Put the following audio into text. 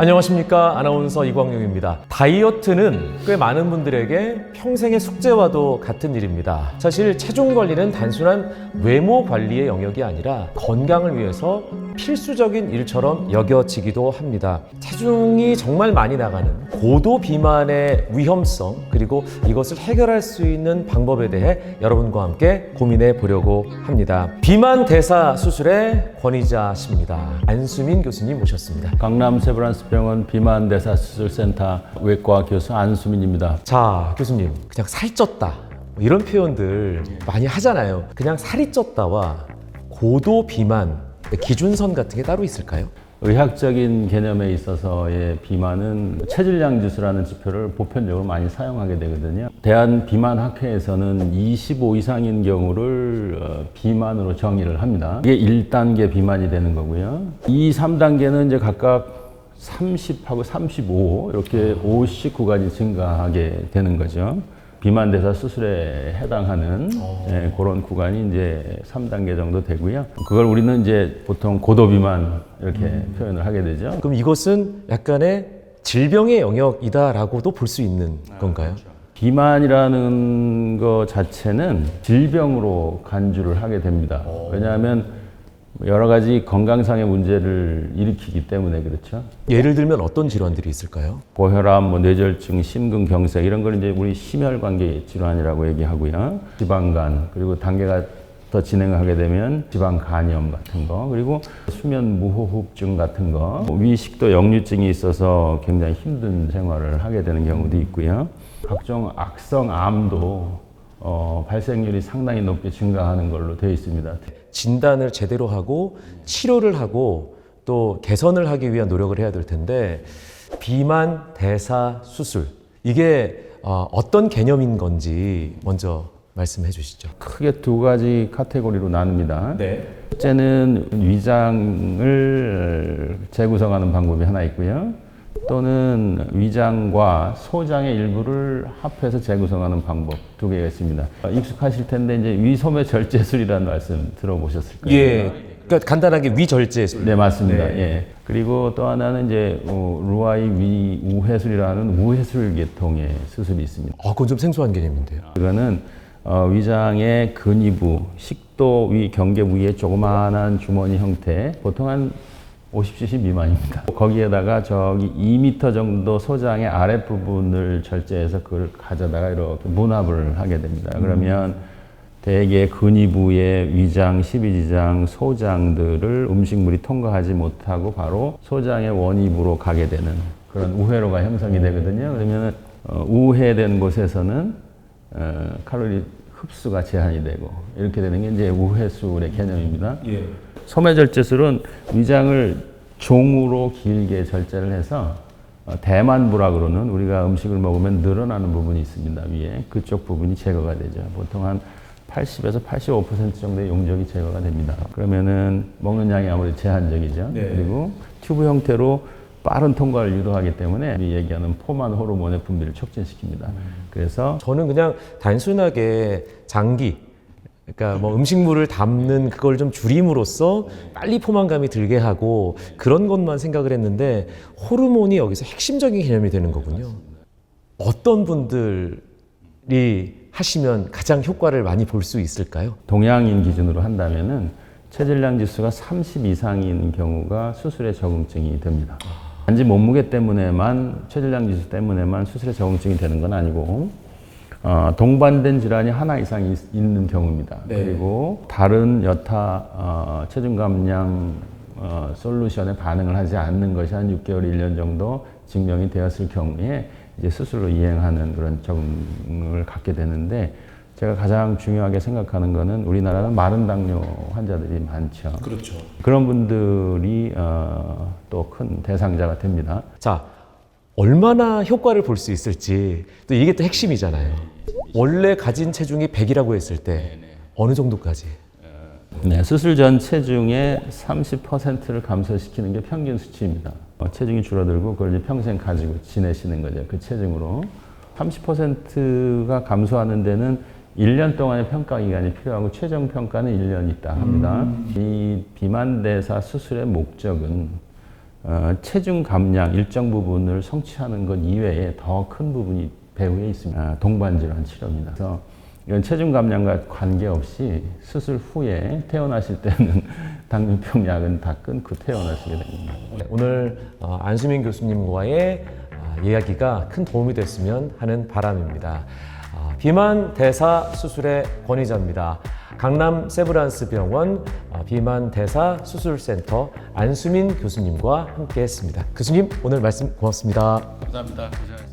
안녕하십니까. 아나운서 이광용입니다. 다이어트는 꽤 많은 분들에게 평생의 숙제와도 같은 일입니다. 사실 체중 관리는 단순한 외모 관리의 영역이 아니라 건강을 위해서 필수적인 일처럼 여겨지기도 합니다. 체중이 정말 많이 나가는 고도 비만의 위험성, 그리고 이것을 해결할 수 있는 방법에 대해 여러분과 함께 고민해 보려고 합니다. 비만 대사 수술의 권위자십니다. 안수민 교수님 모셨습니다. 강남 세브란스병원 비만대사수술센터 외과 교수 안수민입니다. 자, 교수님, 그냥 살쪘다 뭐 이런 표현들 많이 하잖아요. 그냥 살이 쪘다와 고도 비만 기준선 같은 게 따로 있을까요? 의학적인 개념에 있어서의 비만은 체질량 지수라는 지표를 보편적으로 많이 사용하게 되거든요. 대한비만학회에서는 25 이상인 경우를 비만으로 정의를 합니다. 이게 1단계 비만이 되는 거고요. 2, 3단계는 이제 각각 30하고 35 이렇게 5씩 구간이 증가하게 되는 거죠. 비만 대사 수술에 해당하는 그런 구간이 이제 3단계 정도 되고요. 그걸 우리는 이제 보통 고도 비만 이렇게 표현을 하게 되죠. 그럼 이것은 약간의 질병의 영역이다라고도 볼 수 있는 건가요? 비만이라는 것 자체는 질병으로 간주를 하게 됩니다. 왜냐하면 여러 가지 건강상의 문제를 일으키기 때문에 그렇죠. 예를 들면 어떤 질환들이 있을까요? 고혈압, 뇌졸중, 심근경색 이런 걸 이제 우리 심혈관계 질환이라고 얘기하고요. 지방간 그리고 단계가 더 진행하게 되면 지방간염 같은 거, 그리고 수면 무호흡증 같은 거, 위식도 역류증이 있어서 굉장히 힘든 생활을 하게 되는 경우도 있고요. 각종 악성암도 발생률이 상당히 높게 증가하는 걸로 되어 있습니다. 진단을 제대로 하고 치료를 하고 또 개선을 하기 위한 노력을 해야 될 텐데, 비만 대사 수술 이게 어떤 개념인 건지 먼저 말씀해 주시죠. 크게 두 가지 카테고리로 나눕니다. 네. 첫째는 위장을 재구성하는 방법이 하나 있고요. 또는 위장과 소장의 일부를 합해서 재구성하는 방법 두 개가 있습니다. 익숙하실 텐데 이제 위소매 절제술이라는 말씀 들어보셨을 거예요. 예. 그러니까 간단하게 위절제술. 네, 맞습니다. 네. 예. 그리고 또 하나는 이제 루아이 위우해술이라는 우해술 계통의 수술이 있습니다. 그건 좀 생소한 개념인데요. 그거는 위장의 근위부, 식도 위 경계 부위의 조그마한 주머니 형태, 보통 한 50cc 미만입니다. 거기에다가 저기 2m 정도 소장의 아랫부분을 절제해서 그걸 가져다가 이렇게 문합을 하게 됩니다. 그러면 대개 근위부의 위장, 십이지장, 소장들을 음식물이 통과하지 못하고 바로 소장의 원입으로 가게 되는 그런 우회로가 형성이 되거든요. 그러면 우회된 곳에서는 칼로리 흡수가 제한이 되고 이렇게 되는 게 이제 우회술의 개념입니다. 예. 소매절제술은 위장을 종으로 길게 절제를 해서 대만부라 그러는 우리가 음식을 먹으면 늘어나는 부분이 있습니다. 위에 그쪽 부분이 제거가 되죠. 보통 한 80에서 85% 정도의 용적이 제거가 됩니다. 그러면은 먹는 양이 아무래도 제한적이죠. 네. 그리고 튜브 형태로 빠른 통과를 유도하기 때문에 우리 얘기하는 포만 호르몬의 분비를 촉진시킵니다. 그래서 저는 그냥 단순하게 장기, 그러니까 뭐 음식물을 담는 그걸 좀 줄임으로써 빨리 포만감이 들게 하고 그런 것만 생각을 했는데, 호르몬이 여기서 핵심적인 개념이 되는 거군요. 어떤 분들이 하시면 가장 효과를 많이 볼 수 있을까요? 동양인 기준으로 한다면은 체질량 지수가 30 이상인 경우가 수술에 적응증이 됩니다. 단지 몸무게 때문에만, 체질량 지수 때문에만 수술에 적응증이 되는 건 아니고 동반된 질환이 하나 이상 있는 경우입니다. 네. 그리고 다른 여타 체중 감량 솔루션에 반응을 하지 않는 것이 한 6개월, 1년 정도 증명이 되었을 경우에 이제 수술로 이행하는 그런 적응을 갖게 되는데, 제가 가장 중요하게 생각하는 거는 우리나라는 마른 당뇨 환자들이 많죠. 그렇죠. 그런 분들이 또 큰 대상자가 됩니다. 자, 얼마나 효과를 볼 수 있을지, 또 이게 또 핵심이잖아요. 원래 가진 체중이 100이라고 했을 때 어느 정도까지? 네, 수술 전 체중의 30%를 감소시키는 게 평균 수치입니다. 체중이 줄어들고 그걸 이제 평생 가지고 지내시는 거죠. 그 체중으로. 30%가 감소하는 데는 1년 동안의 평가 기간이 필요하고 최종 평가는 1년 있다 합니다. 이 비만 대사 수술의 목적은 체중 감량 일정 부분을 성취하는 것 이외에 더 큰 부분이 배후에 있습니다. 동반질환 치료입니다. 그래서 이건 체중 감량과 관계없이 수술 후에 퇴원하실 때는 당뇨병 약은 다 끊고 퇴원하시게 됩니다. 오늘 안수민 교수님과의 이야기가 큰 도움이 됐으면 하는 바람입니다. 비만 대사 수술의 권위자입니다. 강남 세브란스 병원 비만 대사 수술센터 안수민 교수님과 함께했습니다. 교수님 오늘 말씀 고맙습니다. 감사합니다. 고생하셨습니다.